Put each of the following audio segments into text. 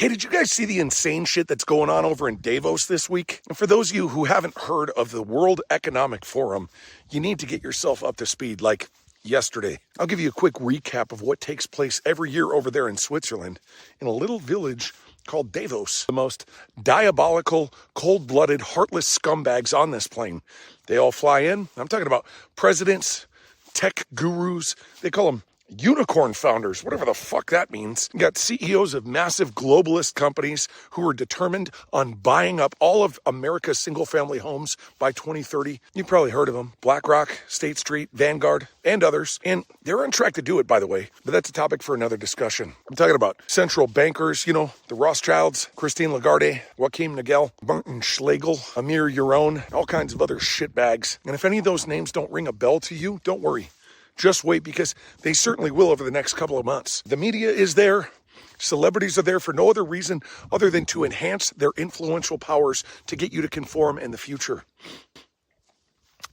Hey, did you guys see the insane shit that's going on over in Davos this week? And for those of you who haven't heard of the World Economic Forum, you need to get yourself up to speed like yesterday. I'll give you a quick recap of what takes place every year over there in Switzerland in a little village called Davos. The most diabolical, cold-blooded, heartless scumbags on this plane. They all fly in. I'm talking about presidents, tech gurus. They call them unicorn founders, whatever the fuck that means. You got CEOs of massive globalist companies who are determined on buying up all of America's single-family homes by 2030. You probably heard of them. BlackRock, State Street, Vanguard, and others. And they're on track to do it, by the way. But that's a topic for another discussion. I'm talking about central bankers, the Rothschilds, Christine Lagarde, Joachim Nagel, Martin Schlegel, Amir Yaron, all kinds of other shitbags. And if any of those names don't ring a bell to you, don't worry. Just wait, because they certainly will over the next couple of months. The media is there. Celebrities are there for no other reason other than to enhance their influential powers to get you to conform in the future.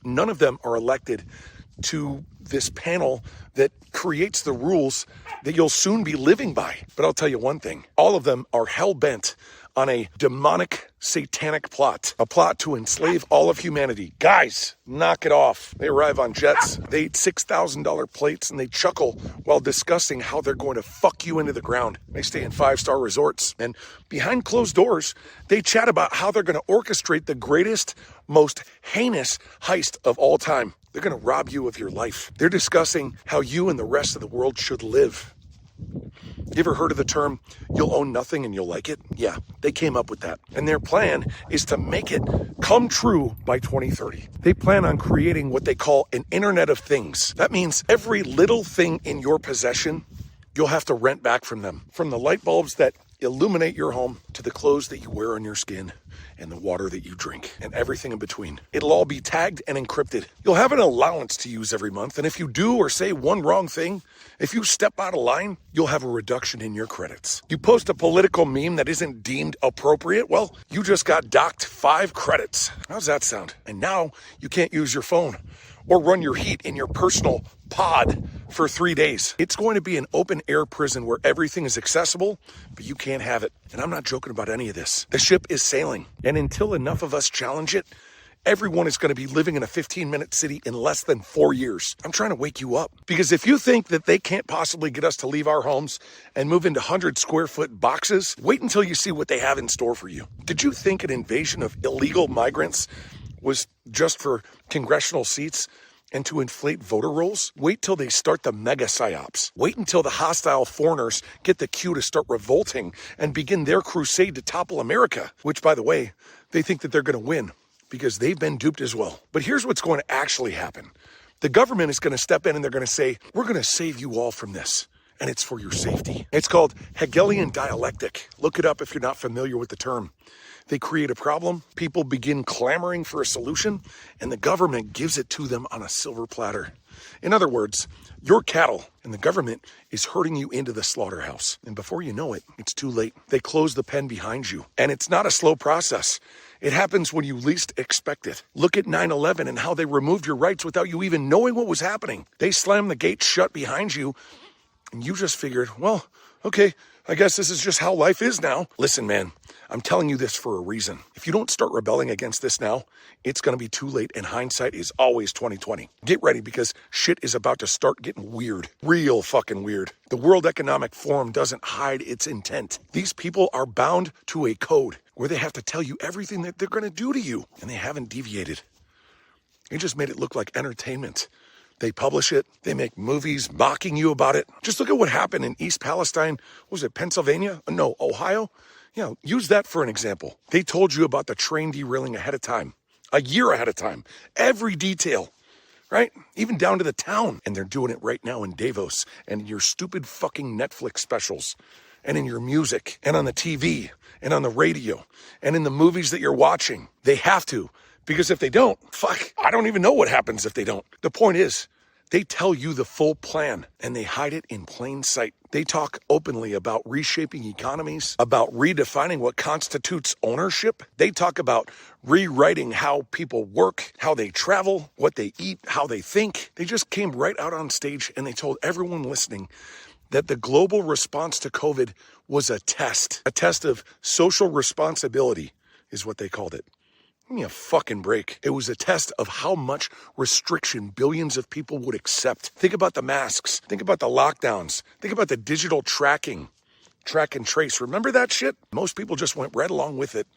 None of them are elected to this panel that creates the rules that you'll soon be living by. But I'll tell you one thing. All of them are hell-bent on a demonic, satanic plot. A plot to enslave all of humanity. Guys, knock it off. They arrive on jets, they eat $6,000 plates, and they chuckle while discussing how they're going to fuck you into the ground. They stay in 5-star resorts, and behind closed doors, they chat about how they're going to orchestrate the greatest, most heinous heist of all time. They're going to rob you of your life. They're discussing how you and the rest of the world should live. You ever heard of the term, you'll own nothing and you'll like it? Yeah, they came up with that. And their plan is to make it come true by 2030. They plan on creating what they call an Internet of Things. That means every little thing in your possession, you'll have to rent back from them. From the light bulbs that illuminate your home to the clothes that you wear on your skin and the water that you drink and everything in between. It'll all be tagged and encrypted. You'll have an allowance to use every month, and if you do or say one wrong thing, if you step out of line, you'll have a reduction in your credits. You post a political meme that isn't deemed appropriate, well, you just got docked 5 credits. How's that sound? And now you can't use your phone or run your heat in your personal pod for 3 days. It's going to be an open air prison where everything is accessible, but you can't have it. And I'm not joking about any of this. The ship is sailing, and until enough of us challenge it, everyone is going to be living in a 15-minute city in less than 4 years. I'm trying to wake you up, because if you think that they can't possibly get us to leave our homes and move into 100-square-foot boxes, wait until you see what they have in store for you. Did you think an invasion of illegal migrants was just for congressional seats and to inflate voter rolls? Wait till they start the mega psyops. Wait until the hostile foreigners get the cue to start revolting and begin their crusade to topple America, which, by the way, they think that they're going to win because they've been duped as well. But here's what's going to actually happen. The government is going to step in and they're going to say, we're going to save you all from this. And it's for your safety. It's called Hegelian dialectic. Look it up if you're not familiar with the term. They create a problem, people begin clamoring for a solution, and the government gives it to them on a silver platter. In other words, you're cattle, and the government is herding you into the slaughterhouse. And before you know it, it's too late. They close the pen behind you. And it's not a slow process. It happens when you least expect it. Look at 9/11 and how they removed your rights without you even knowing what was happening. They slammed the gates shut behind you, and you just figured, well, okay, I guess this is just how life is now. Listen, man, I'm telling you this for a reason. If you don't start rebelling against this now, it's going to be too late, and hindsight is always 20/20. Get ready, because shit is about to start getting weird. Real fucking weird. The World Economic Forum doesn't hide its intent. These people are bound to a code where they have to tell you everything that they're going to do to you, and they haven't deviated. They just made it look like entertainment. They publish it. They make movies mocking you about it. Just look at what happened in East Palestine. Was it Pennsylvania? No, Ohio? Yeah, use that for an example. They told you about the train derailing ahead of time, a year ahead of time, every detail, right? Even down to the town. And they're doing it right now in Davos and in your stupid fucking Netflix specials and in your music and on the TV and on the radio and in the movies that you're watching. They have to. Because if they don't, fuck, I don't even know what happens if they don't. The point is, they tell you the full plan, and they hide it in plain sight. They talk openly about reshaping economies, about redefining what constitutes ownership. They talk about rewriting how people work, how they travel, what they eat, how they think. They just came right out on stage, and they told everyone listening that the global response to COVID was a test of social responsibility, is what they called it. Give me a fucking break. It was a test of how much restriction billions of people would accept. Think about the masks. Think about the lockdowns. Think about the digital track and trace. Remember that shit? Most people just went right along with it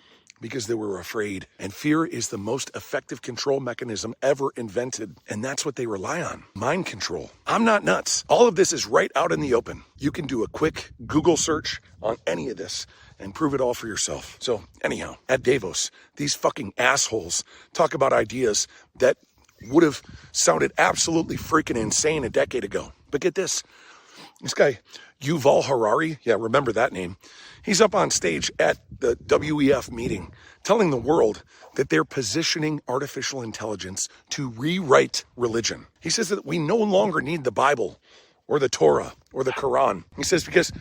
because they were afraid. And fear is the most effective control mechanism ever invented. And that's what they rely on. Mind control. I'm not nuts. All of this is right out in the open. You can do a quick Google search on any of this and prove it all for yourself. So anyhow, at Davos, these fucking assholes talk about ideas that would have sounded absolutely freaking insane a decade ago. But get this. This guy, Yuval Harari, yeah, remember that name. He's up on stage at the WEF meeting telling the world that they're positioning artificial intelligence to rewrite religion. He says that we no longer need the Bible or the Torah or the Quran. He says because,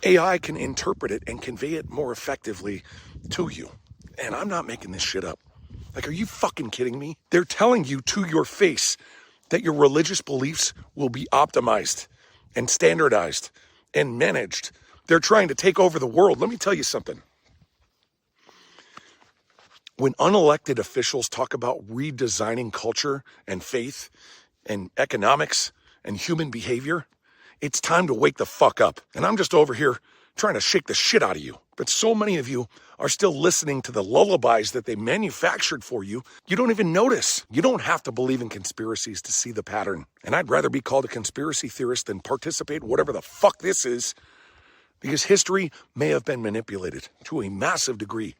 AI can interpret it and convey it more effectively to you. And I'm not making this shit up. Like, are you fucking kidding me? They're telling you to your face that your religious beliefs will be optimized and standardized and managed. They're trying to take over the world. Let me tell you something. When unelected officials talk about redesigning culture and faith and economics and human behavior, it's time to wake the fuck up. And I'm just over here trying to shake the shit out of you. But so many of you are still listening to the lullabies that they manufactured for you. You don't even notice. You don't have to believe in conspiracies to see the pattern. And I'd rather be called a conspiracy theorist than participate in whatever the fuck this is. Because history may have been manipulated to a massive degree,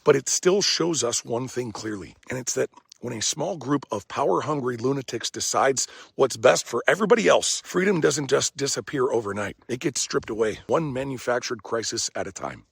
but it still shows us one thing clearly. And it's that when a small group of power-hungry lunatics decides what's best for everybody else, freedom doesn't just disappear overnight. It gets stripped away, one manufactured crisis at a time.